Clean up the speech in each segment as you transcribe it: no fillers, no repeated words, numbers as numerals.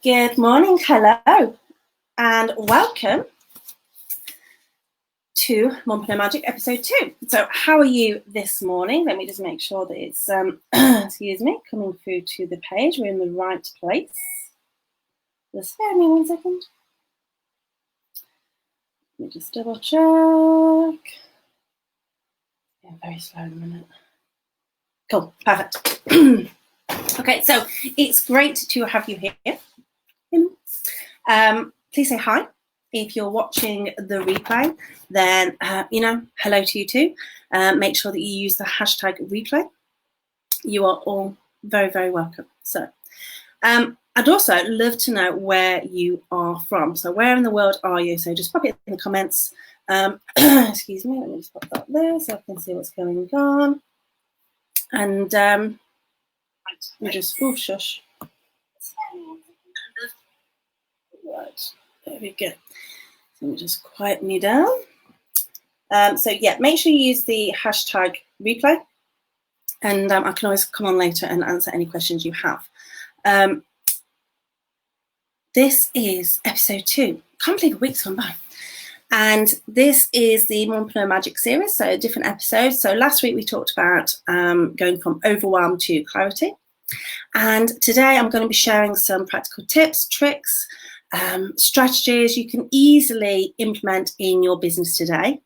Good morning, hello, and welcome to Mumpreneur Magic episode 2. So how are you this morning? Let me just make sure that it's, excuse me, coming through to the page. We're in the right place. Just spare me 1 second. Let me just double check. Yeah, very slow in a minute. Cool, perfect. Okay, so it's great to have you here. Please say hi. If you're watching the replay, then, hello to you too. Make sure that you use the hashtag replay. You are all very, very welcome. So I'd also love to know where you are from. So where in the world are you? So just pop it in the comments. Excuse me, let me just pop that there so I can see what's going on. And we just, oh, shush. Right, there we go. Let me just quiet me down. So yeah, make sure you use the hashtag replay, and I can always come on later and answer any questions you have. This is episode 2. Can't believe a week's gone by. And this is the Mumpreneur Magic series, so different episodes. So last week we talked about going from overwhelm to clarity. And today I'm going to be sharing some practical tips, tricks, strategies you can easily implement in your business today.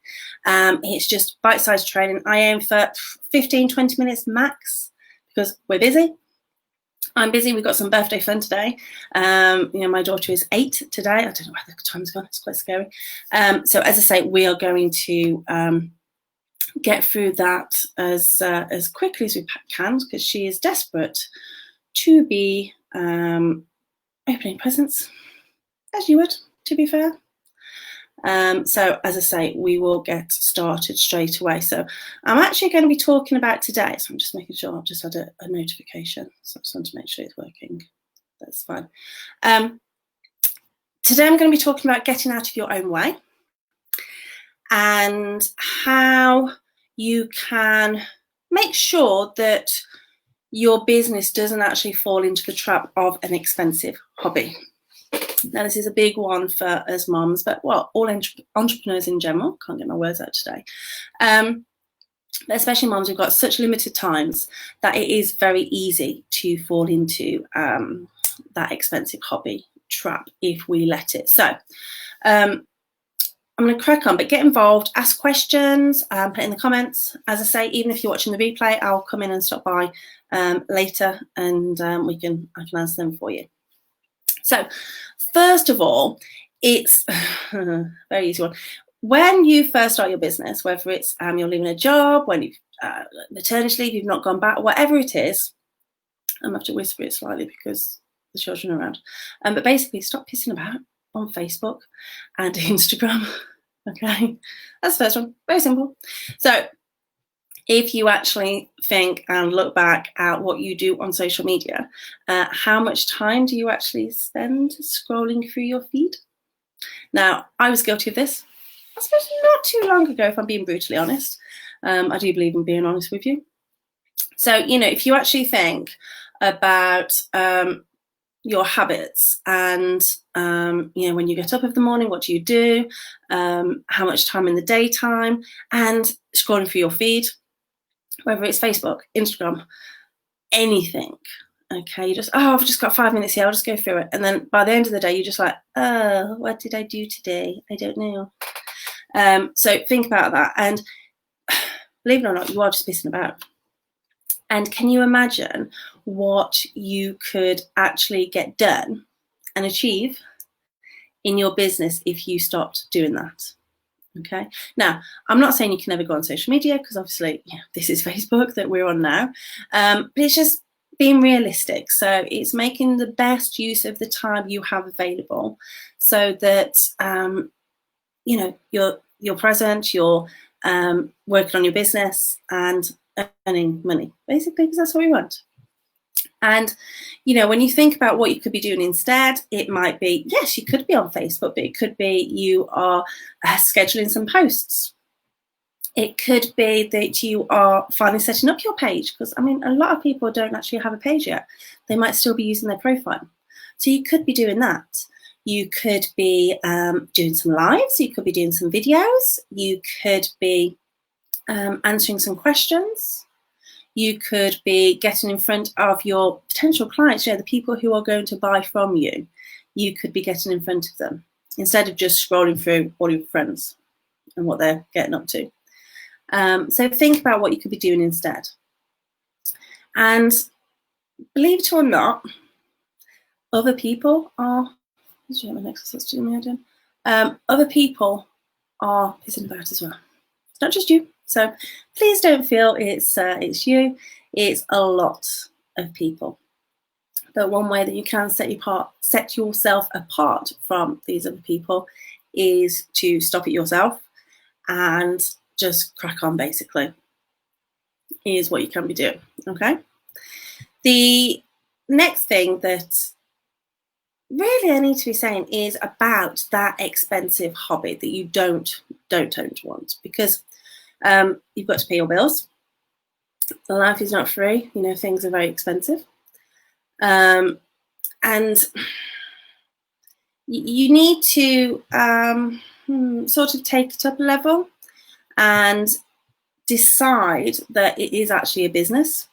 It's just bite-sized training. I aim for 15-20 minutes max because we're busy. I'm busy. We've got some birthday fun today. My daughter is 8 today. I don't know where the time's gone. It's quite scary. So as I say, we are going to get through that as quickly as we can because she is desperate to be opening presents, as you would, to be fair. So as I say, we will get started straight away. So I'm actually going to be talking about today. So I'm just making sure I've just had a notification. So I just want to make sure it's working. That's fine. Today I'm going to be talking about getting out of your own way and how you can make sure that your business doesn't actually fall into the trap of an expensive hobby. Now, this is a big one for us mums, but well, all entrepreneurs in general. Can't get my words out today. But especially mums, we've got such limited times that it is very easy to fall into that expensive hobby trap if we let it. So I'm going to crack on, but get involved, ask questions, put it in the comments. As I say, even if you're watching the replay, I'll come in and stop by later and I can answer them for you. So first of all, it's a very easy one. When you first start your business, whether it's you're leaving a job, when you've maternity leave, you've not gone back, whatever it is, I'm going to have to whisper it slightly because the children are around. But basically, stop pissing about on Facebook and Instagram. Okay, that's the first one. Very simple. So if you actually think and look back at what you do on social media, how much time do you actually spend scrolling through your feed? Now, I was guilty of this, I suppose not too long ago, if I'm being brutally honest. I do believe in being honest with you. So, if you actually think about your habits and, when you get up in the morning, what do you do? How much time in the daytime and scrolling through your feed, whether it's Facebook, Instagram, anything. Okay, you just, I've just got 5 minutes here, I'll just go through it. And then by the end of the day, you're just like, oh, what did I do today? I don't know. So think about that. And believe it or not, you are just pissing about. And can you imagine what you could actually get done and achieve in your business if you stopped doing that? Okay. Now, I'm not saying you can never go on social media because obviously, this is Facebook that we're on now. But it's just being realistic. So it's making the best use of the time you have available so that, you're present, you're working on your business and earning money, basically, because that's what we want. And, when you think about what you could be doing instead, it might be, yes, you could be on Facebook, but it could be you are scheduling some posts. It could be that you are finally setting up your page because, a lot of people don't actually have a page yet. They might still be using their profile. So you could be doing that. You could be doing some lives, you could be doing some videos, you could be answering some questions, you could be getting in front of your potential clients, the people who are going to buy from you. You could be getting in front of them instead of just scrolling through all your friends and what they're getting up to. So think about what you could be doing instead. And believe it or not, other people are, other people are pissing about as well. It's not just you. So please don't feel it's you. It's a lot of people. But one way that you can set yourself apart from these other people is to stop it yourself and just crack on, basically, is what you can be doing, okay? The next thing that really I need to be saying is about that expensive hobby that you don't want, because you've got to pay your bills. Life is not free, things are very expensive. And you need to sort of take it up a level and decide that it is actually a business.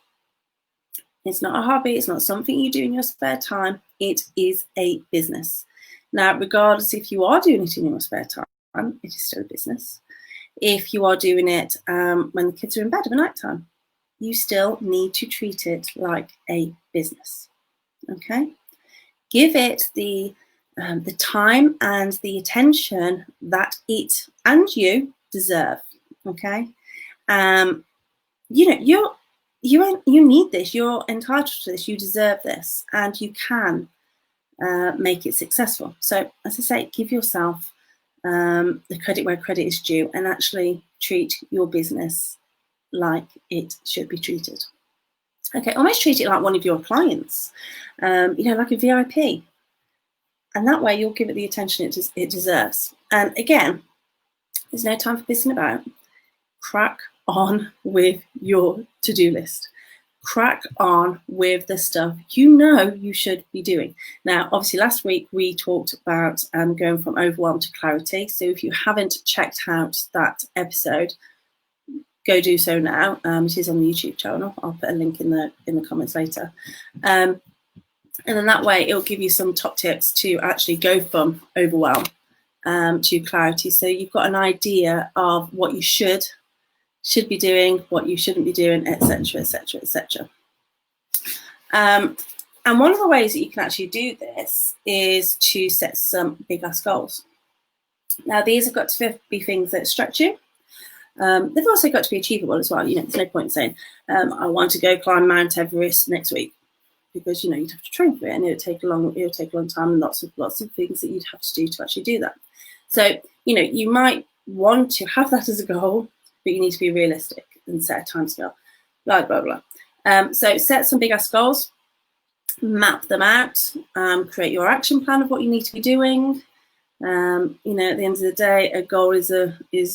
It's not a hobby. It's not something you do in your spare time. It is a business. Now, regardless if you are doing it in your spare time, it is still a business. If you are doing it when the kids are in bed at night time, you still need to treat it like a business. Okay? Give it the time and the attention that it and you deserve. Okay? You need this. You're entitled to this. You deserve this, and you can make it successful. So, as I say, give yourself the credit where credit is due, and actually treat your business like it should be treated. Okay, almost treat it like one of your clients, like a VIP, and that way you'll give it the attention it deserves. And again, there's no time for pissing about. Crack on with your to-do list. Crack on with the stuff you should be doing. Now, obviously, last week we talked about going from overwhelm to clarity. So if you haven't checked out that episode, go do so now. It is on the YouTube channel. I'll put a link in the comments later. And then that way it'll give you some top tips to actually go from overwhelm to clarity. So you've got an idea of what you should be doing, what you shouldn't be doing, etc., etc., etc. And one of the ways that you can actually do this is to set some big ass goals. Now, these have got to be things that stretch you. They've also got to be achievable as well. There's no point saying, I want to go climb Mount Everest next week, because you'd have to train for it, and it would take a long time, and lots of things that you'd have to do to actually do that. So you might want to have that as a goal, but you need to be realistic and set a timescale. Blah blah blah. So set some big ass goals, map them out, create your action plan of what you need to be doing. At the end of the day, a goal is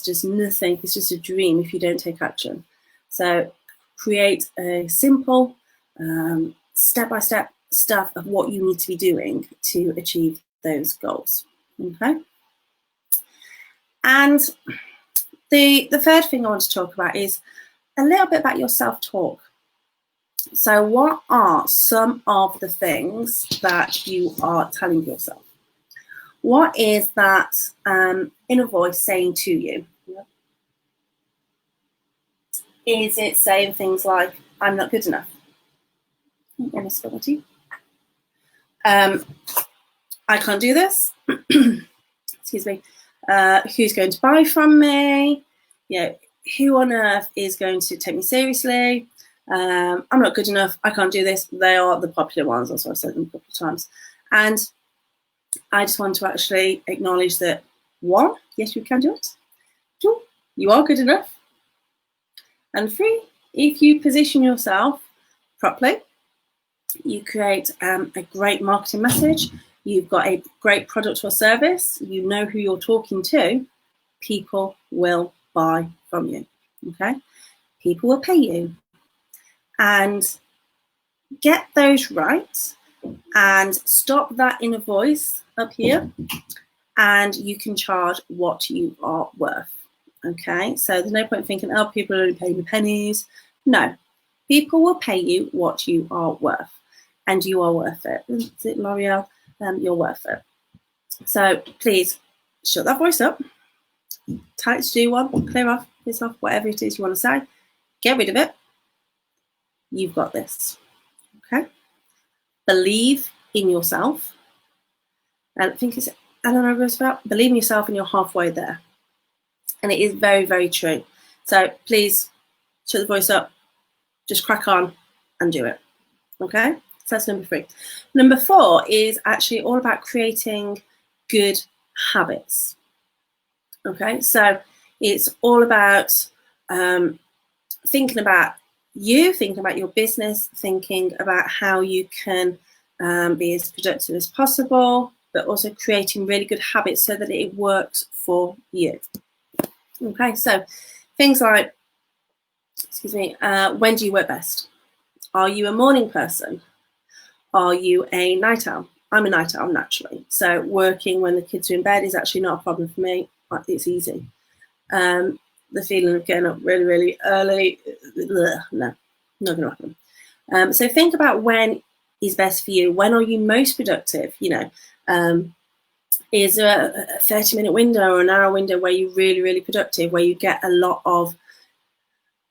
just nothing. It's just a dream if you don't take action. So create a simple step-by-step stuff of what you need to be doing to achieve those goals. Okay. And the third thing I want to talk about is a little bit about your self-talk. So what are some of the things that you are telling yourself? What is that inner voice saying to you? Is it saying things like, I'm not good enough? I can't do this. Excuse me. Who's going to buy from me? Who on earth is going to take me seriously? I'm not good enough. I can't do this. They are the popular ones. Also, I've said them a couple of times. And I just want to actually acknowledge that, one, yes, you can do it. Two, you are good enough. And three, if you position yourself properly, you create a great marketing message, you've got a great product or service, you know who you're talking to, people will buy from you, okay? People will pay you. And get those right, and stop that inner voice up here, and you can charge what you are worth. Okay, so there's no point thinking, oh, people are only paying me pennies. No, people will pay you what you are worth, and you are worth it. Is it L'Oreal? You're worth it. So please shut that voice up. Tell it to do one, clear off, piss off, whatever it is you want to say. Get rid of it. You've got this. Okay. Believe in yourself. And I think it's Eleanor Roosevelt. Believe in yourself, and you're halfway there. And it is very, very true. So please shut the voice up, just crack on and do it. Okay, so that's number 3. Number 4 is actually all about creating good habits. Okay, so it's all about thinking about you, thinking about your business, thinking about how you can be as productive as possible, but also creating really good habits so that it works for you. Okay, so things like, when do you work best? Are you a morning person? Are you a night owl? I'm a night owl naturally, so working when the kids are in bed is actually not a problem for me. It's easy. The feeling of getting up really, really early, no, not going to happen. So think about when is best for you. When are you most productive? Is there a 30-minute window or an hour window where you're really, really productive, where you get a lot of,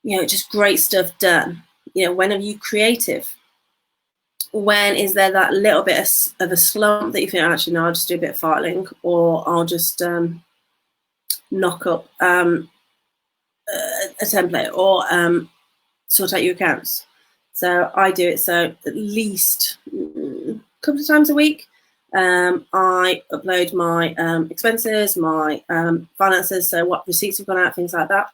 just great stuff done? When are you creative? When is there that little bit of a slump that you think, actually, no, I'll just do a bit of fartling, or I'll just knock up a template, or sort out your accounts? So I do it so at least a couple of times a week. I upload my expenses, my finances, so what receipts have gone out, things like that.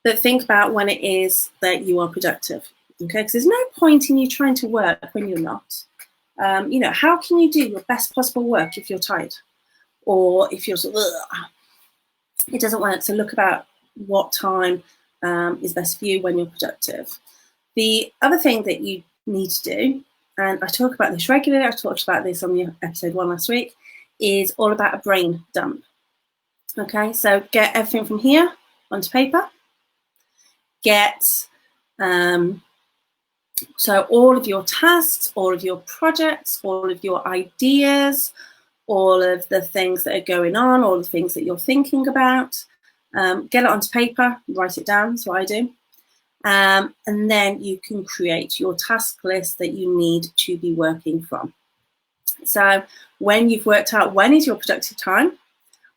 But think about when it is that you are productive, okay? Because there's no point in you trying to work when you're not. How can you do your best possible work if you're tired, or if you're it doesn't work? So look about what time is best for you when you're productive. The other thing that you need to do, and I talk about this regularly, I talked about this on the episode 1 last week, is all about a brain dump. Okay, so get everything from here onto paper. Get so all of your tasks, all of your projects, all of your ideas, all of the things that are going on, all the things that you're thinking about, get it onto paper, write it down, that's what I do. And then you can create your task list that you need to be working from. So when you've worked out when is your productive time,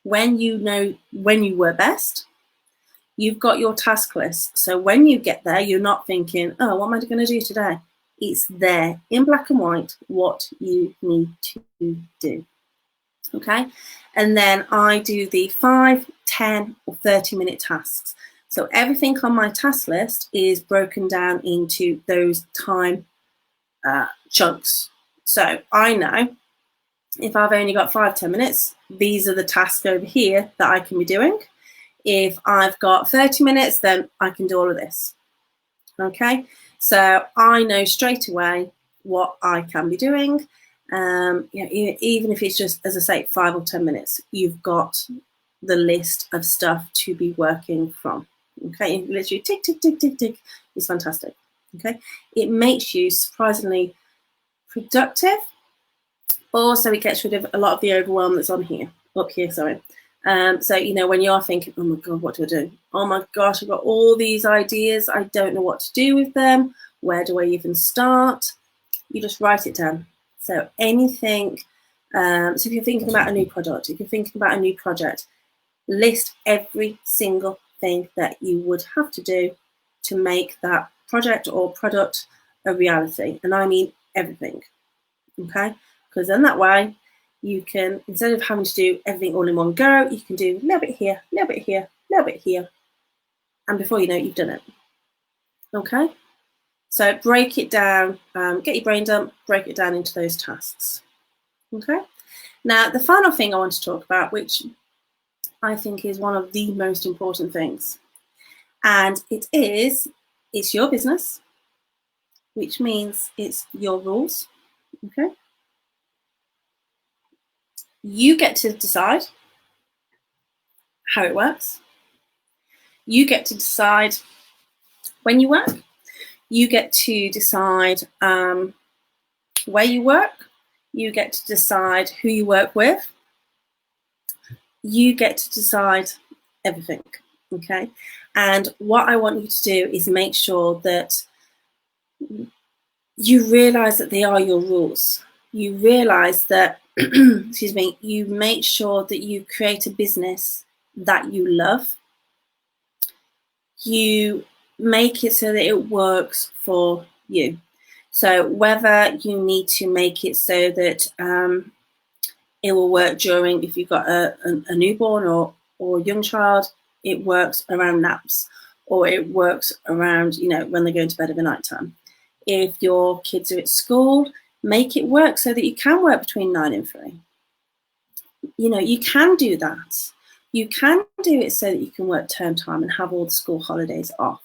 when you know when you work best, you've got your task list. So when you get there, you're not thinking, oh, what am I going to do today? It's there in black and white what you need to do. Okay, and then I do the 5, 10, or 30-minute tasks. So everything on my task list is broken down into those time chunks. So I know if I've only got 5, 10 minutes, these are the tasks over here that I can be doing. If I've got 30 minutes, then I can do all of this. Okay, so I know straight away what I can be doing. Even if it's just, as I say, 5 or 10 minutes, you've got the list of stuff to be working from. Okay, and literally tick, tick, tick, tick, tick. It's fantastic. Okay, it makes you surprisingly productive. Also, it gets rid of a lot of the overwhelm that's up here. So, when you're thinking, oh my God, what do I do? Oh my gosh, I've got all these ideas. I don't know what to do with them. Where do I even start? You just write it down. So anything, so if you're thinking about a new product, if you're thinking about a new project, list every single thing that you would have to do to make that project or product a reality. And I mean everything, okay? Because then that way you can, instead of having to do everything all in one go, you can do a little bit here, a little bit here, a little bit here. And before you know it, you've done it, okay? So break it down, get your brain dump, break it down into those tasks, okay? Now, the final thing I want to talk about, which I think is one of the most important things, and it's your business, which means it's your rules, Okay. You get to decide how it works. You get to decide when you work. You get to decide where you work. You get to decide who you work with. You get to decide everything, okay? And what I want you to do is make sure that you realize that they are your rules. You realize that, excuse me, you make sure that you create a business that you love. You make it so that it works for you. So whether you need to make it so that it will work during, if you've got a newborn or young child, it works around naps, or it works around, when they're going to bed at night time. If your kids are at school, make it work so that you can work between 9 and 3. You can do that. You can do it so that you can work term time and have all the school holidays off.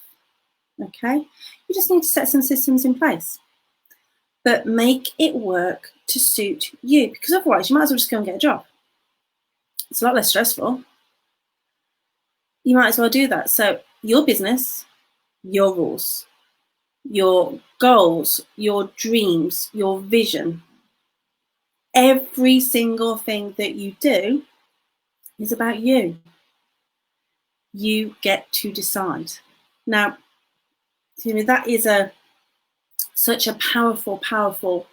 Okay? You just need to set some systems in place. But make it work to suit you, because otherwise you might as well just go and get a job. It's a lot less stressful. You might as well do that. So your business, your rules, your goals, your dreams, your vision, every single thing that you do is about you. You get to decide. Now, that is such a powerful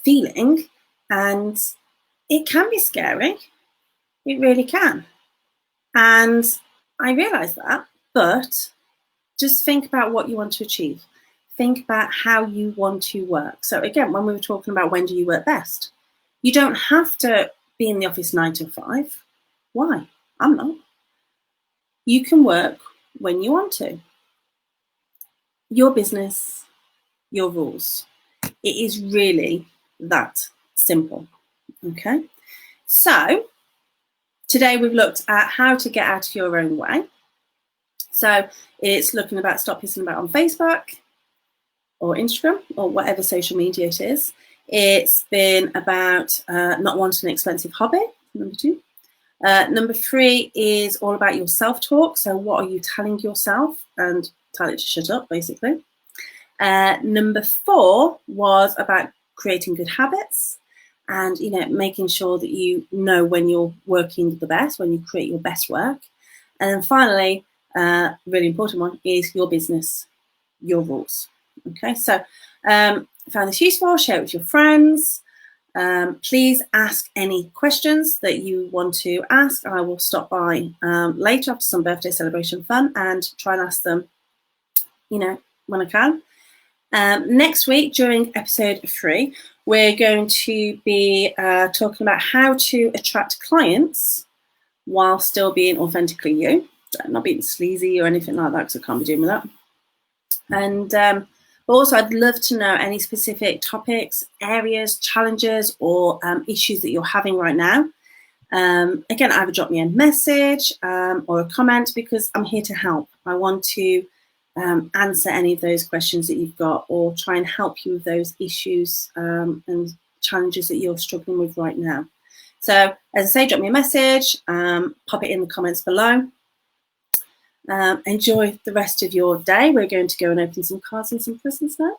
feeling, and it can be scary. It really can. And I realise that, but just think about what you want to achieve. Think about how you want to work. So again, when we were talking about when do you work best, you don't have to be in the office 9 to 5. Why? I'm not. You can work when you want to. Your business, your rules. It is really that simple. Okay? So today we've looked at how to get out of your own way. So it's looking about stop pissing about on Facebook or Instagram or whatever social media it is. It's been about not wanting an expensive hobby, number 2. Number 3 is all about your self-talk. So what are you telling yourself? And tell it to shut up, basically. Number 4 was about creating good habits and, making sure that you know when you're working the best, when you create your best work. And then finally, really important one is your business, your rules. Okay, so if you found this useful, share it with your friends. Please ask any questions that you want to ask. I will stop by later after some birthday celebration fun and try and ask them, when I can. Next week, during episode 3, we're going to be talking about how to attract clients while still being authentically you. Not being sleazy or anything like that, because I can't be doing with that. And also, I'd love to know any specific topics, areas, challenges, or issues that you're having right now. Again, either drop me a message or a comment, because I'm here to help. I want to answer any of those questions that you've got, or try and help you with those issues and challenges that you're struggling with right now. So, as I say, drop me a message, pop it in the comments below. Enjoy the rest of your day. We're going to go and open some cards and some presents now.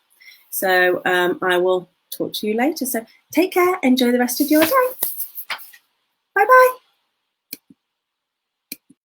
So I will talk to you later. So take care. Enjoy the rest of your day.